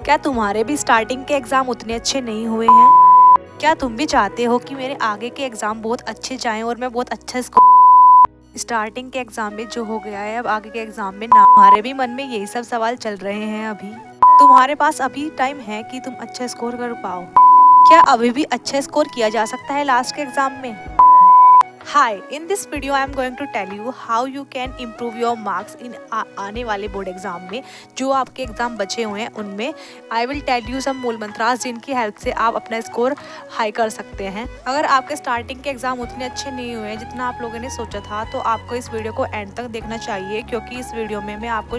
क्या तुम्हारे भी स्टार्टिंग के एग्ज़ाम उतने अच्छे नहीं हुए हैं? क्या तुम भी चाहते हो कि मेरे आगे के एग्ज़ाम बहुत अच्छे जाएं और मैं बहुत अच्छा स्कोर। स्टार्टिंग के एग्ज़ाम में जो हो गया है अब आगे के एग्ज़ाम में ना। तुम्हारे भी मन में यही सब सवाल चल रहे हैं अभी। तुम्हारे पास अभी टाइम है कि तुम अच्छा स्कोर कर पाओ। क्या अभी भी अच्छा स्कोर किया जा सकता है लास्ट के एग्ज़ाम में? Hi, in this video I am going to tell you how you can improve your marks in आने वाले बोर्ड एग्जाम में। जो आपके एग्जाम बचे हुए हैं उनमें I will tell you some मूल मंत्रास जिनकी हेल्प से आप अपना स्कोर हाई कर सकते हैं। अगर आपके स्टार्टिंग के एग्जाम उतने अच्छे नहीं हुए हैं जितना आप लोगों ने सोचा था तो आपको इस वीडियो को एंड तक देखना चाहिए, क्योंकि इस वीडियो में मैं आपको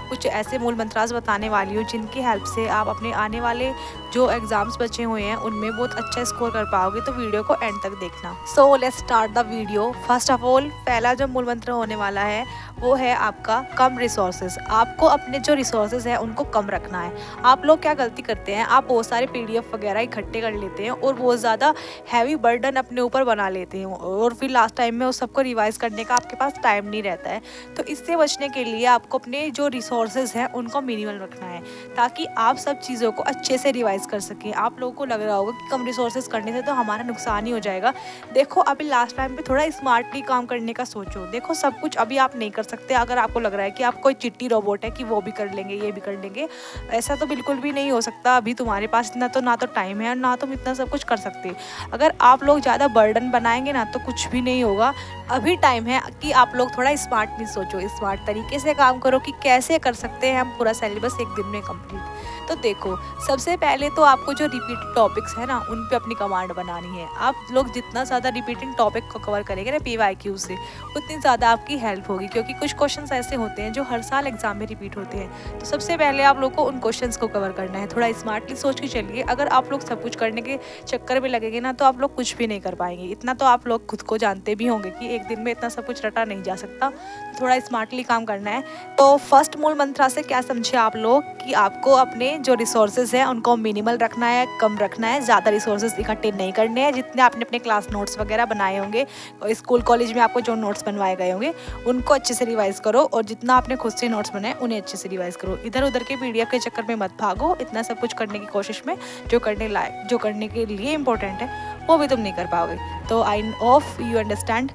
कुछ ऐसे मूल मंत्रास बताने वाली हूँ जिनकी हेल्प से आप अपने आने वाले जो एग्जाम्स बचे हुए हैं उनमें बहुत अच्छा स्कोर कर पाओगे। तो वीडियो को एंड तक देखना। So let's start the video. First of all पहला जो मूल मंत्र होने वाला है वो है आपका कम रिसोर्सेज। आपको अपने जो रिसोर्सेज है उनको कम रखना है। आप लोग क्या गलती करते हैं, आप बहुत सारे PDF वगैरह इकट्ठे कर लेते हैं और बहुत ज़्यादा हैवी बर्डन अपने ऊपर बना लेते हैं और फिर लास्ट टाइम में उस सबको रिवाइज करने का आपके पास टाइम नहीं रहता है। तो इससे बचने के लिए आपको अपने जो रिसोर्सेज हैं उनको मिनिमल रखना है ताकि आप सब चीज़ों को अच्छे से रिवाइज कर सकें। आप लोगों को लग रहा होगा कि कम रिसोर्सेज करने से तो हमारा नुकसान ही हो जाएगा। देखो अभी लास्ट टाइम पे थोड़ा स्मार्टली काम करने का सोचो। देखो सब कुछ अभी आप नहीं कर सकते। अगर आपको लग रहा है कि आप कोई चिट्टी रोबोट है कि वो भी कर लेंगे ये भी कर लेंगे, ऐसा तो बिल्कुल भी नहीं हो सकता। अभी तुम्हारे पास इतना तो ना तो टाइम है और ना तुम इतना सब कुछ कर सकते। अगर आप लोग ज़्यादा बर्डन बनाएंगे ना तो कुछ भी नहीं होगा। अभी टाइम है कि आप लोग थोड़ा स्मार्टली सोचो, स्मार्ट तरीके से काम करो कि कैसे कर सकते हैं हम पूरा सिलेबस एक दिन में कंप्लीट। तो देखो सबसे पहले तो आपको जो रिपीटेड टॉपिक्स है ना उन पे अपनी कमांड बनानी है। आप लोग जितना ज़्यादा रिपीटिंग टॉपिक को कवर करेंगे ना PYQ से उतनी ज़्यादा आपकी हेल्प होगी, क्योंकि कुछ क्वेश्चंस ऐसे होते हैं जो हर साल एग्जाम में रिपीट होते हैं। तो सबसे पहले आप लोग को उन क्वेश्चंस को कवर करना है। थोड़ा स्मार्टली सोच के चलिए। अगर आप लोग सब कुछ करने के चक्कर में लगेंगे ना तो आप लोग कुछ भी नहीं कर पाएंगे। इतना तो आप लोग खुद को जानते भी होंगे कि एक दिन में इतना सब कुछ रटा नहीं जा सकता। तो थोड़ा स्मार्टली काम करना है। तो फर्स्ट मूल मंत्र से क्या समझे आप लोग कि आपको अपने जो रिसोर्सेज हैं उनको मिनिमल रखना है, कम रखना है। ज़्यादा रिसोर्सेज इकट्ठे नहीं करने हैं। जितने आपने अपने क्लास नोट्स वगैरह बनाए होंगे, स्कूल कॉलेज में आपको जो नोट्स बनवाए गए होंगे उनको अच्छे से रिवाइज करो और जितना आपने खुद से नोट्स बनाए उन्हें अच्छे से रिवाइज करो। इधर उधर के PDF के चक्कर में मत भागो। इतना सब कुछ करने की कोशिश में जो करने के लिए इम्पोर्टेंट है वो भी तुम नहीं कर पाओगे। तो आई ऑफ यू अंडरस्टैंड।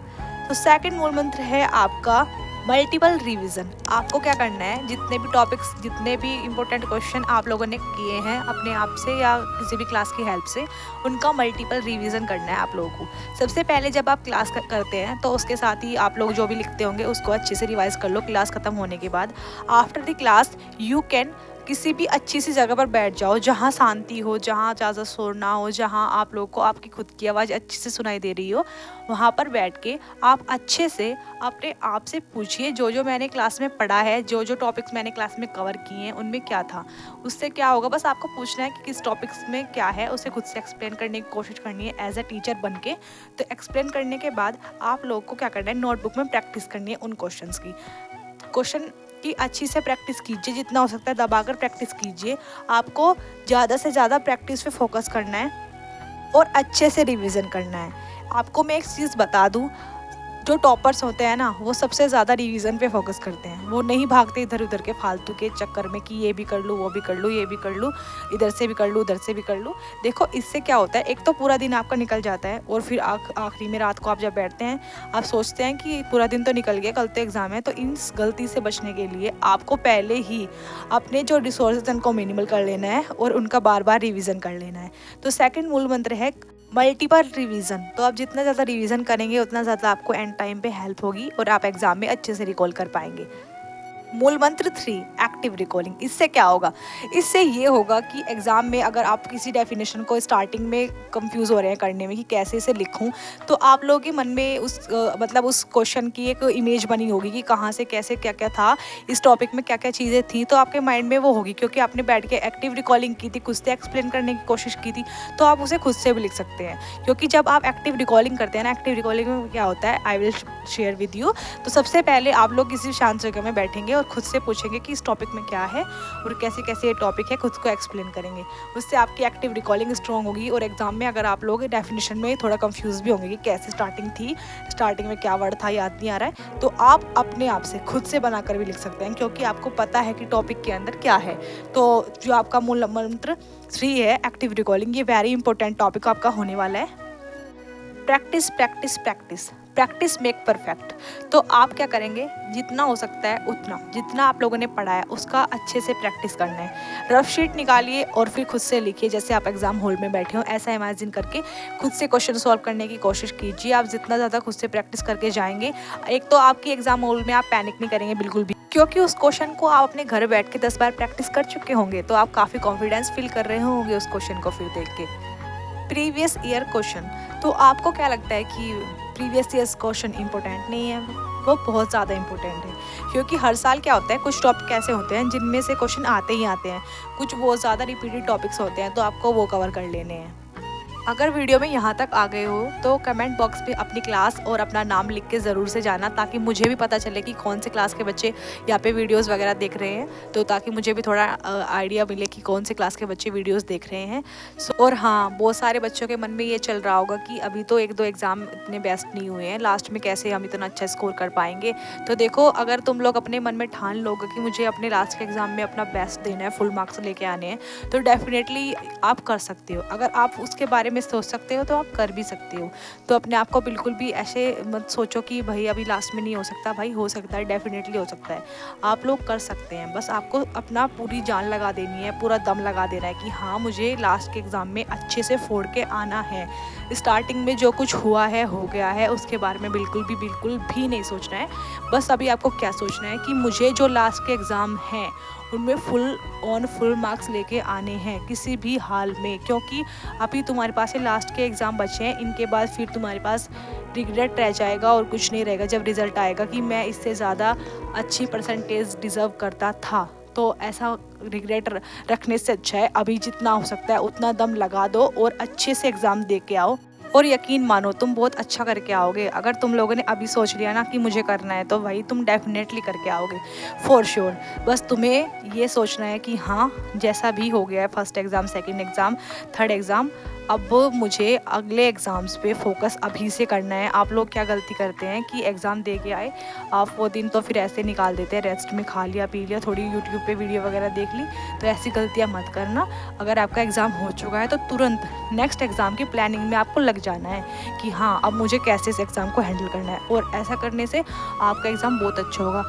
तो सेकेंड मूल मंत्र है आपका मल्टीपल रिवीजन। आपको क्या करना है, जितने भी टॉपिक्स जितने भी इम्पोर्टेंट क्वेश्चन आप लोगों ने किए हैं अपने आप से या किसी भी क्लास की हेल्प से उनका मल्टीपल रिवीजन करना है आप लोगों को। सबसे पहले जब आप क्लास करते हैं तो उसके साथ ही आप लोग जो भी लिखते होंगे उसको अच्छे से रिवाइज कर लो क्लास खत्म होने के बाद। After the class you can किसी भी अच्छी सी जगह पर बैठ जाओ जहाँ शांति हो, जहाँ ज़्यादा शोर ना हो, जहाँ आप लोग को आपकी खुद की आवाज़ अच्छे से सुनाई दे रही हो। वहाँ पर बैठ के आप अच्छे से अपने आप से पूछिए जो जो मैंने क्लास में पढ़ा है, जो जो टॉपिक्स मैंने क्लास में कवर किए हैं उनमें क्या था। उससे क्या होगा, बस आपको पूछना है कि किस टॉपिक्स में क्या है, उसे खुद से एक्सप्लेन करने की कोशिश करनी है एज अ टीचर बन के। तो एक्सप्लेन करने के बाद आप लोग को क्या करना है, नोटबुक में प्रैक्टिस करनी है उन क्वेश्चंस की। क्वेश्चन की अच्छी से प्रैक्टिस कीजिए, जितना हो सकता है दबाकर प्रैक्टिस कीजिए। आपको ज़्यादा से ज़्यादा प्रैक्टिस पे फोकस करना है और अच्छे से रिवीजन करना है। आपको मैं एक चीज़ बता दूं, जो टॉपर्स होते हैं ना वो सबसे ज़्यादा रिवीजन पे फोकस करते हैं। वो नहीं भागते इधर उधर के फालतू के चक्कर में कि ये भी कर लूँ वो भी कर लूँ ये भी कर लूँ, इधर से भी कर लूँ उधर से भी कर लूँ। देखो इससे क्या होता है, एक तो पूरा दिन आपका निकल जाता है और फिर आखिरी में रात को आप जब बैठते हैं आप सोचते हैं कि पूरा दिन तो निकल गया, कल तो एग्ज़ाम है। तो इन गलती से बचने के लिए आपको पहले ही अपने जो रिसोर्सेज उनको मिनिमल कर लेना है और उनका बार बार रिविज़न कर लेना है। तो सेकेंड मूल मंत्र है मल्टीपल रिवीजन। तो आप जितना ज़्यादा रिवीजन करेंगे उतना ज़्यादा आपको एंड टाइम पे हेल्प होगी और आप एग्जाम में अच्छे से रिकॉल कर पाएंगे। मूल मंत्र 3 एक्टिव रिकॉलिंग। इससे क्या होगा, इससे ये होगा कि एग्ज़ाम में अगर आप किसी डेफिनेशन को स्टार्टिंग में कंफ्यूज हो रहे हैं करने में कि कैसे इसे लिखूं, तो आप लोगों के मन में मतलब उस क्वेश्चन की एक इमेज बनी होगी कि कहाँ से कैसे क्या क्या था, इस टॉपिक में क्या क्या चीज़ें थी। तो आपके माइंड में वो होगी क्योंकि आपने बैठ के एक्टिव रिकॉलिंग की थी, खुद से एक्सप्लेन करने की कोशिश की थी। तो आप उसे खुद से भी लिख सकते हैं, क्योंकि जब आप एक्टिव रिकॉलिंग करते हैं ना, एक्टिव रिकॉलिंग में क्या होता है I will share with you. तो सबसे पहले आप लोग किसी शांत जगह में बैठेंगे और खुद से पूछेंगे कि इस टॉपिक में क्या है और कैसे कैसे ये टॉपिक है, खुद को एक्सप्लेन करेंगे। उससे आपकी एक्टिव रिकॉलिंग स्ट्रॉन्ग होगी और एग्जाम में अगर आप लोग डेफिनेशन में थोड़ा कंफ्यूज भी होंगे कि कैसे स्टार्टिंग थी, स्टार्टिंग में क्या वर्ड था, याद नहीं आ रहा है, तो आप अपने आप से खुद से बनाकर भी लिख सकते हैं, क्योंकि आपको पता है कि टॉपिक के अंदर क्या है। तो जो आपका मूल मंत्र 3 है, एक्टिव रिकॉलिंग, ये वेरी इंपॉर्टेंट टॉपिक आपका होने वाला है। Practice practice practice, practice make perfect. तो आप क्या करेंगे, जितना हो सकता है उतना, जितना आप लोगों ने पढ़ा है उसका अच्छे से प्रैक्टिस करना है। रफ शीट निकालिए और फिर खुद से लिखिए, जैसे आप एग्जाम हॉल में बैठे हो ऐसा इमेजिन करके खुद से क्वेश्चन सॉल्व करने की कोशिश कीजिए। आप जितना ज़्यादा खुद से प्रैक्टिस करके जाएंगे, एक तो आपकी एग्जाम हॉल में आप पैनिक नहीं करेंगे बिल्कुल भी, क्योंकि उस क्वेश्चन को आप अपने घर बैठ के 10 बार प्रैक्टिस कर चुके होंगे, तो आप काफ़ी कॉन्फिडेंस फील कर रहे होंगे उस क्वेश्चन को फिर देख के। प्रीवियस ईयर क्वेश्चन, तो आपको क्या लगता है कि प्रीवियस ईयर्स क्वेश्चन इंपॉर्टेंट नहीं है? वो बहुत ज़्यादा इंपॉर्टेंट है, क्योंकि हर साल क्या होता है, कुछ टॉपिक ऐसे होते हैं जिनमें से क्वेश्चन आते ही आते हैं, कुछ बहुत ज़्यादा रिपीटेड टॉपिक्स होते हैं, तो आपको वो कवर कर लेने हैं। अगर वीडियो में यहाँ तक आ गए हो तो कमेंट बॉक्स पे अपनी क्लास और अपना नाम लिख के ज़रूर से जाना, ताकि मुझे भी पता चले कि कौन से क्लास के बच्चे यहाँ पे वीडियोस वगैरह देख रहे हैं, तो ताकि मुझे भी थोड़ा आइडिया मिले कि कौन से क्लास के बच्चे वीडियोस देख रहे हैं। और हाँ, बहुत सारे बच्चों के मन में ये चल रहा होगा कि अभी तो 1-2 एग्ज़ाम इतने बेस्ट नहीं हुए हैं, लास्ट में कैसे हम इतना अच्छा स्कोर कर पाएंगे। तो देखो, अगर तुम लोग अपने मन में ठान लोगे कि मुझे अपने लास्ट के एग्ज़ाम में अपना बेस्ट देना है, फुल मार्क्स लेके आने हैं, तो डेफिनेटली आप कर सकते हो। अगर आप उसके बारे में सोच सकते हो तो आप कर भी सकते हो। तो अपने आप को बिल्कुल भी ऐसे मत सोचो कि भाई अभी लास्ट में नहीं हो सकता, भाई हो सकता है, डेफिनेटली हो सकता है, आप लोग कर सकते हैं। बस आपको अपना पूरी जान लगा देनी है, पूरा दम लगा देना है कि हाँ, मुझे लास्ट के एग्ज़ाम में अच्छे से फोड़ के आना है। स्टार्टिंग में जो कुछ हुआ है हो गया है, उसके बारे में बिल्कुल भी नहीं सोचना है। बस अभी आपको क्या सोचना है कि मुझे जो लास्ट के एग्ज़ाम हैं उनमें फुल मार्क्स लेके आने हैं किसी भी हाल में, क्योंकि अभी तुम्हारे पास ये लास्ट के एग्ज़ाम बचे हैं, इनके बाद फिर तुम्हारे पास रिग्रेट रह जाएगा और कुछ नहीं रहेगा जब रिज़ल्ट आएगा कि मैं इससे ज़्यादा अच्छी परसेंटेज डिज़र्व करता था। तो ऐसा रिग्रेट रखने से अच्छा है अभी जितना हो सकता है उतना दम लगा दो और अच्छे से एग्ज़ाम दे के आओ, और यकीन मानो तुम बहुत अच्छा करके आओगे। अगर तुम लोगों ने अभी सोच लिया ना कि मुझे करना है, तो भाई तुम डेफिनेटली करके आओगे फॉर श्योर। बस तुम्हें ये सोचना है कि हाँ, जैसा भी हो गया है, first exam, second exam, third exam, अब मुझे अगले एग्ज़ाम्स पे फोकस अभी से करना है। आप लोग क्या गलती करते हैं कि एग्ज़ाम दे के आए, आप वो दिन तो फिर ऐसे निकाल देते हैं, रेस्ट में खा लिया पी लिया, थोड़ी यूट्यूब पे वीडियो वगैरह देख ली, तो ऐसी गलतियाँ मत करना। अगर आपका एग्ज़ाम हो चुका है तो तुरंत नेक्स्ट एग्ज़ाम की प्लानिंग में आपको लग जाना है कि हाँ, अब मुझे कैसे इस एग्ज़ाम को हैंडल करना है, और ऐसा करने से आपका एग्ज़ाम बहुत अच्छा होगा।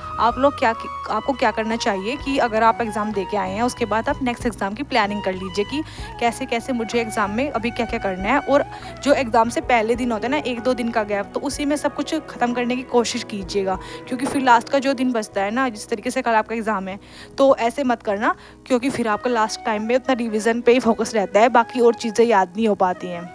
आपको क्या करना चाहिए कि अगर आप एग्ज़ाम दे के आए हैं, उसके बाद आप नेक्स्ट एग्ज़ाम की प्लानिंग कर लीजिए कि कैसे कैसे मुझे एग्ज़ाम में अभी क्या क्या करना है, और जो एग्ज़ाम से पहले दिन होता है ना, 1-2 दिन का गैप, तो उसी में सब कुछ ख़त्म करने की कोशिश कीजिएगा, क्योंकि फिर लास्ट का जो दिन बचता है ना, जिस तरीके से कल आपका एग्ज़ाम है, तो ऐसे मत करना, क्योंकि फिर आपका लास्ट टाइम में उतना रिवीजन पे ही फोकस रहता है, बाकी और चीज़ें याद नहीं हो पाती हैं।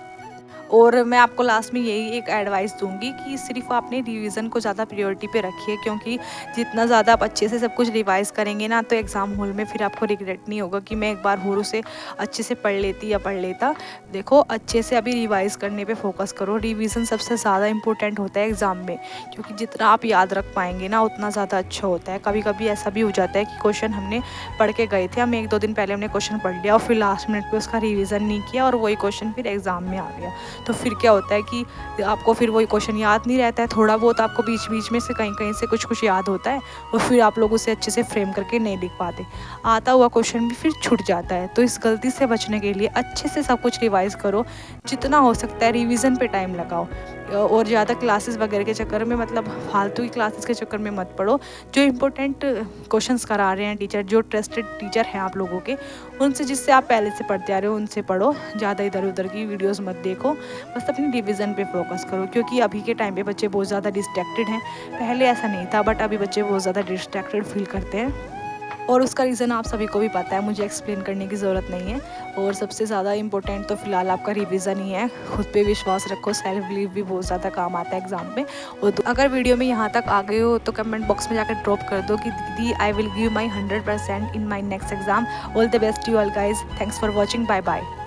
और मैं आपको लास्ट में यही एक एडवाइस दूंगी कि सिर्फ आपने रिवीजन को ज़्यादा प्रायोरिटी पे रखिए, क्योंकि जितना ज़्यादा आप अच्छे से सब कुछ रिवाइज़ करेंगे ना, तो एग्ज़ाम हॉल में फिर आपको रिग्रेट नहीं होगा कि मैं एक बार और उसे अच्छे से पढ़ लेती या पढ़ लेता। देखो, अच्छे से अभी रिवाइज़ करने पे फोकस करो। रिवीजन सबसे ज़्यादा इंपॉर्टेंट होता है एग्ज़ाम में, क्योंकि जितना आप याद रख पाएंगे ना, उतना ज़्यादा अच्छा होता है। कभी कभी ऐसा भी हो जाता है कि क्वेश्चन हमने पढ़ के गए थे, हम 1-2 दिन पहले हमने क्वेश्चन पढ़ लिया और फिर लास्ट मिनट पर उसका रिविज़न नहीं किया और वही क्वेश्चन फिर एग्ज़ाम में आ गया, तो फिर क्या होता है कि आपको फिर वही क्वेश्चन याद नहीं रहता है। थोड़ा बहुत आपको बीच बीच में से कहीं से कुछ याद होता है, और फिर आप लोग उसे अच्छे से फ्रेम करके नहीं लिख पाते, आता हुआ क्वेश्चन भी फिर छूट जाता है। तो इस गलती से बचने के लिए अच्छे से सब कुछ रिवाइज़ करो, जितना हो सकता है रिवीजन पे टाइम लगाओ, और ज़्यादा क्लासेस वगैरह के चक्कर में, मतलब फालतू की क्लासेस के चक्कर में मत पढ़ो। जो इम्पोर्टेंट क्वेश्चंस करा रहे हैं टीचर, जो ट्रस्टेड टीचर हैं आप लोगों के, उनसे, जिससे आप पहले से पढ़ते आ रहे हो, उनसे पढ़ो। ज़्यादा इधर उधर की वीडियोस मत देखो, बस अपनी रिवीजन पे फोकस करो, क्योंकि अभी के टाइम पे बच्चे बहुत ज़्यादा डिस्ट्रैक्टेड हैं। पहले ऐसा नहीं था, बट अभी बच्चे बहुत ज़्यादा डिस्ट्रैक्टेड फील करते हैं, और उसका रीज़न आप सभी को भी पता है, मुझे एक्सप्लेन करने की ज़रूरत नहीं है। और सबसे ज़्यादा इंपॉर्टेंट तो फिलहाल आपका रिवीजन ही है। खुद पे विश्वास रखो, सेल्फ बिलीव भी बहुत ज़्यादा काम आता है एग्जाम में। और अगर वीडियो में यहाँ तक आ गए हो तो कमेंट बॉक्स में जाकर ड्रॉप कर दो कि दीदी, I will give my 100% in my next exam. All the best you all guys, thanks for watching, bye bye.